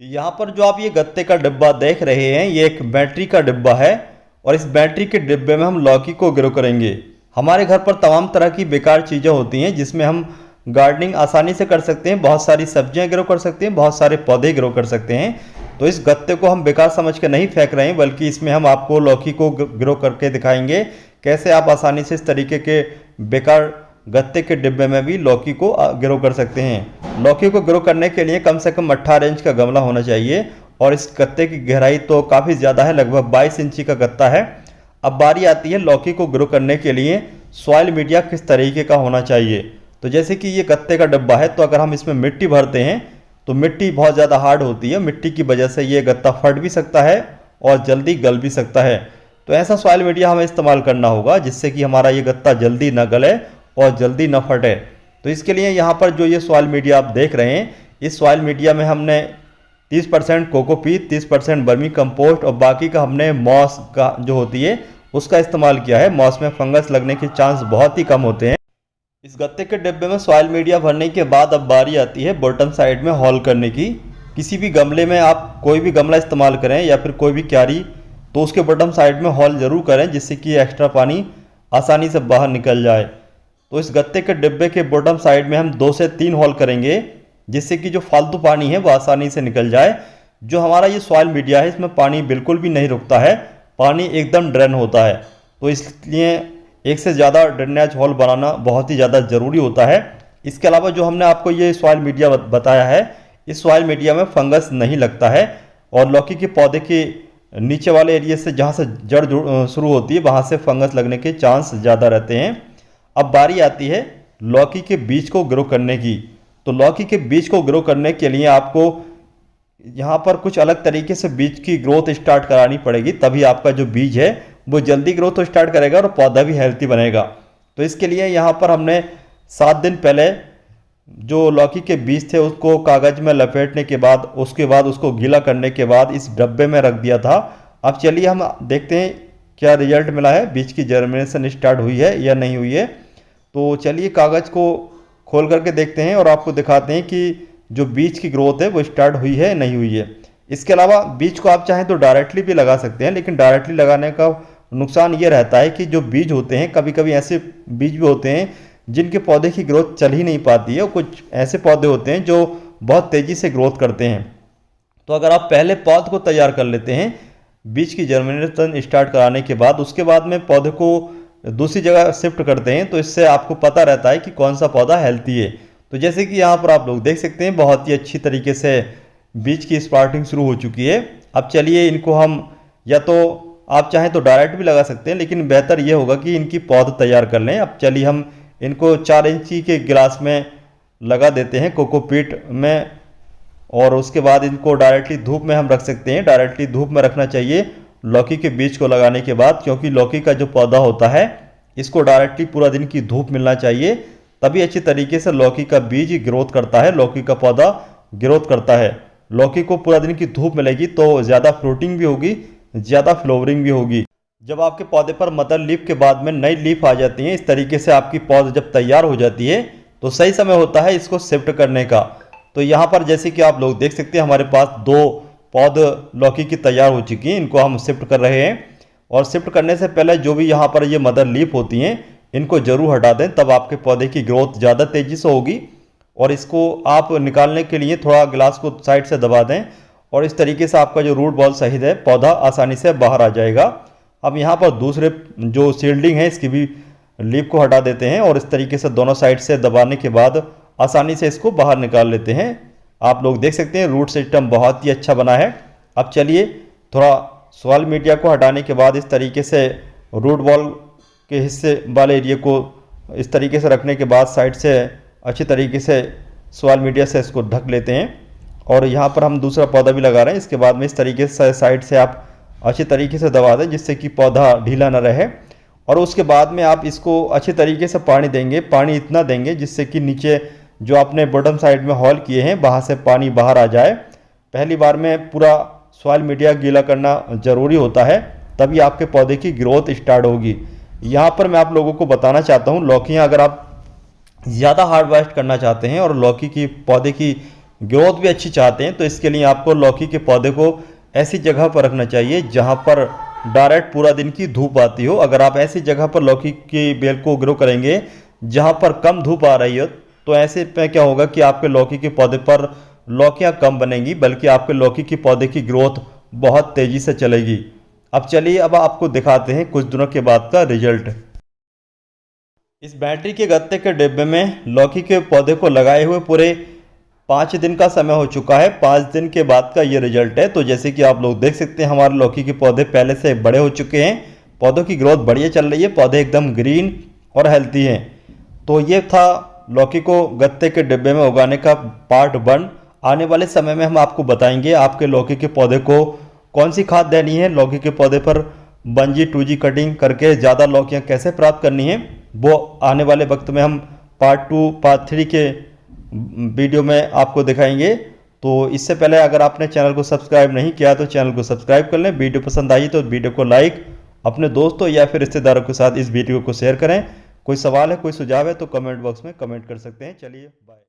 यहाँ पर जो आप ये गत्ते का डिब्बा देख रहे हैं, ये एक बैटरी का डिब्बा है और इस बैटरी के डिब्बे में हम लौकी को ग्रो करेंगे। हमारे घर पर तमाम तरह की बेकार चीज़ें होती हैं जिसमें हम गार्डनिंग आसानी से कर सकते हैं, बहुत सारी सब्जियां ग्रो कर सकते हैं, बहुत सारे पौधे ग्रो कर सकते हैं। तो इस गत्ते को हम बेकार समझ के नहीं फेंक रहे हैं, बल्कि इसमें हम आपको लौकी को ग्रो करके दिखाएंगे कैसे आप आसानी से इस तरीके के बेकार गत्ते के डिब्बे में भी लौकी को ग्रो कर सकते हैं। लौकी को ग्रो करने के लिए कम से कम 18 इंच का गमला होना चाहिए और इस गत्ते की गहराई तो काफ़ी ज़्यादा है, लगभग 22 इंची का गत्ता है। अब बारी आती है लौकी को ग्रो करने के लिए सॉइल मीडिया किस तरीके का होना चाहिए। तो जैसे कि ये गत्ते का डिब्बा है, तो अगर हम इसमें मिट्टी भरते हैं तो मिट्टी बहुत ज़्यादा हार्ड होती है, मिट्टी की वजह से ये गत्ता फट भी सकता है और जल्दी गल भी सकता है। तो ऐसा सॉइल मीडिया हमें इस्तेमाल करना होगा जिससे कि हमारा ये गत्ता जल्दी न गले और जल्दी न फटे। तो इसके लिए यहाँ पर जो ये सॉइल मीडिया आप देख रहे हैं, इस सॉइल मीडिया में हमने 30% कोकोपीट, 30% वर्मी कंपोस्ट और बाकी का हमने मॉस का जो होती है उसका इस्तेमाल किया है। मॉस में फंगस लगने के चांस बहुत ही कम होते हैं। इस गत्ते के डिब्बे में सॉइल मीडिया भरने के बाद अब बारी आती है बॉटम साइड में हॉल करने की। किसी भी गमले में आप कोई भी गमला इस्तेमाल करें या फिर कोई भी क्यारी, तो उसके बॉटम साइड में हॉल ज़रूर करें जिससे कि एक्स्ट्रा पानी आसानी से बाहर निकल जाए। तो इस गत्ते के डिब्बे के बॉटम साइड में हम 2 से 3 होल करेंगे जिससे कि जो फालतू पानी है वो आसानी से निकल जाए। जो हमारा ये सॉइल मीडिया है इसमें पानी बिल्कुल भी नहीं रुकता है, पानी एकदम ड्रेन होता है। तो इसलिए एक से ज़्यादा ड्रेनेज होल बनाना बहुत ही ज़्यादा ज़रूरी होता है। इसके अलावा जो हमने आपको ये सॉइल मीडिया बताया है, इस सॉइल मीडिया में फंगस नहीं लगता है और लौकी के पौधे के नीचे वाले एरिया से जहाँ से जड़ शुरू होती है वहाँ से फंगस लगने के चांस ज़्यादा रहते हैं। अब बारी आती है लौकी के बीज को ग्रो करने की। तो लौकी के बीज को ग्रो करने के लिए आपको यहाँ पर कुछ अलग तरीके से बीज की ग्रोथ स्टार्ट करानी पड़ेगी, तभी आपका जो बीज है वो जल्दी ग्रोथ स्टार्ट करेगा और पौधा भी हेल्थी बनेगा। तो इसके लिए यहाँ पर हमने 7 दिन पहले जो लौकी के बीज थे उसको कागज़ में लपेटने के बाद उसको गीला करने के बाद इस डब्बे में रख दिया था। अब चलिए हम देखते हैं क्या रिजल्ट मिला है, बीज की जर्मिनेशन स्टार्ट हुई है या नहीं हुई है। तो चलिए कागज़ को खोल करके देखते हैं और आपको दिखाते हैं कि जो बीज की ग्रोथ है वो स्टार्ट हुई है नहीं हुई है। इसके अलावा बीज को आप चाहें तो डायरेक्टली भी लगा सकते हैं, लेकिन डायरेक्टली लगाने का नुकसान ये रहता है कि जो बीज होते हैं, कभी कभी ऐसे बीज भी होते हैं जिनके पौधे की ग्रोथ चल ही नहीं पाती है और कुछ ऐसे पौधे होते हैं जो बहुत तेज़ी से ग्रोथ करते हैं। तो अगर आप पहले पौध को तैयार कर लेते हैं बीज की जर्मिनेशन स्टार्ट कराने के बाद, उसके बाद में पौधे को दूसरी जगह शिफ्ट करते हैं, तो इससे आपको पता रहता है कि कौन सा पौधा हेल्थी है। तो जैसे कि यहाँ पर आप लोग देख सकते हैं बहुत ही अच्छी तरीके से बीज की स्प्राउटिंग शुरू हो चुकी है। अब चलिए इनको हम, या तो आप चाहें तो डायरेक्ट भी लगा सकते हैं, लेकिन बेहतर ये होगा कि इनकी पौध तैयार कर लें। अब चलिए हम इनको 4 इंची के गिलास में लगा देते हैं कोकोपीट में, और उसके बाद इनको डायरेक्टली धूप में हम रख सकते हैं। डायरेक्टली धूप में रखना चाहिए लौकी के बीज को लगाने के बाद, क्योंकि लौकी का जो पौधा होता है इसको डायरेक्टली पूरा दिन की धूप मिलना चाहिए, तभी अच्छी तरीके से लौकी का बीज ग्रोथ करता है, लौकी का पौधा ग्रोथ करता है। लौकी को पूरा दिन की धूप मिलेगी तो ज़्यादा फ्रूटिंग भी होगी, ज़्यादा फ्लावरिंग भी होगी। जब आपके पौधे पर मदर लीफ के बाद में नई लीफ आ जाती है, इस तरीके से आपकी पौध जब तैयार हो जाती है तो सही समय होता है इसको शिफ्ट करने का। तो यहाँ पर जैसे कि आप लोग देख सकते हैं हमारे पास 2 पौध लौकी की तैयार हो चुकी हैं, इनको हम शिफ्ट कर रहे हैं। और शिफ्ट करने से पहले जो भी यहाँ पर ये मदर लीफ होती हैं इनको ज़रूर हटा दें, तब आपके पौधे की ग्रोथ ज़्यादा तेज़ी से होगी। और इसको आप निकालने के लिए थोड़ा गिलास को साइड से दबा दें और इस तरीके से आपका जो रूट बॉल सहित है पौधा आसानी से बाहर आ जाएगा। अब यहाँ पर दूसरे जो सील्डिंग है इसकी भी लीफ को हटा देते हैं और इस तरीके से दोनों साइड से दबाने के बाद आसानी से इसको बाहर निकाल लेते हैं। आप लोग देख सकते हैं रूट सिस्टम बहुत ही अच्छा बना है। अब चलिए थोड़ा सॉइल मीडिया को हटाने के बाद इस तरीके से रूट बॉल के हिस्से वाले एरिया को इस तरीके से रखने के बाद साइड से अच्छी तरीके से सॉइल मीडिया से इसको ढक लेते हैं। और यहाँ पर हम दूसरा पौधा भी लगा रहे हैं, इसके बाद में इस तरीके से साइड से आप अच्छी तरीके से दबा दें जिससे कि पौधा ढीला न रहे। और उसके बाद में आप इसको अच्छी तरीके से पानी देंगे, पानी इतना देंगे जिससे कि नीचे जो आपने बॉटम साइड में हॉल किए हैं वहाँ से पानी बाहर आ जाए। पहली बार में पूरा सॉइल मीडिया गीला करना ज़रूरी होता है, तभी आपके पौधे की ग्रोथ स्टार्ट होगी। यहाँ पर मैं आप लोगों को बताना चाहता हूँ, लौकियाँ अगर आप ज़्यादा हार्ड वेस्ट करना चाहते हैं और लौकी की पौधे की ग्रोथ भी अच्छी चाहते हैं तो इसके लिए आपको लौकी के पौधे को ऐसी जगह पर रखना चाहिए जहां पर डायरेक्ट पूरा दिन की धूप आती हो। अगर आप ऐसी जगह पर लौकी की बेल को ग्रो करेंगे जहां पर कम धूप आ रही हो तो ऐसे में क्या होगा कि आपके लौकी के पौधे पर लौकियां कम बनेंगी, बल्कि आपके लौकी के पौधे की ग्रोथ बहुत तेज़ी से चलेगी। अब चलिए अब आपको दिखाते हैं कुछ दिनों के बाद का रिजल्ट। इस बैटरी के गत्ते के डिब्बे में लौकी के पौधे को लगाए हुए पूरे 5 दिन का समय हो चुका है। 5 दिन के बाद का ये रिजल्ट है। तो जैसे कि आप लोग देख सकते हैं हमारे लौकी के पौधे पहले से बड़े हो चुके हैं, पौधों की ग्रोथ बढ़िया चल रही है, पौधे एकदम ग्रीन और हेल्थी हैं। तो ये था लौकी को गत्ते के डिब्बे में उगाने का पार्ट 1। आने वाले समय में हम आपको बताएंगे आपके लौकी के पौधे को कौन सी खाद देनी है, लौकी के पौधे पर 1G 2G कटिंग करके ज़्यादा लौकियाँ कैसे प्राप्त करनी है, वो आने वाले वक्त में हम पार्ट 2 पार्ट 3 के वीडियो में आपको दिखाएंगे। तो इससे पहले अगर आपने चैनल को सब्सक्राइब नहीं किया तो चैनल को सब्सक्राइब कर लें। वीडियो पसंद आई तो वीडियो को लाइक, अपने दोस्तों या फिर रिश्तेदारों के साथ इस वीडियो को शेयर करें। कोई सवाल है, कोई सुझाव है तो कमेंट बॉक्स में कमेंट कर सकते हैं। चलिए बाय।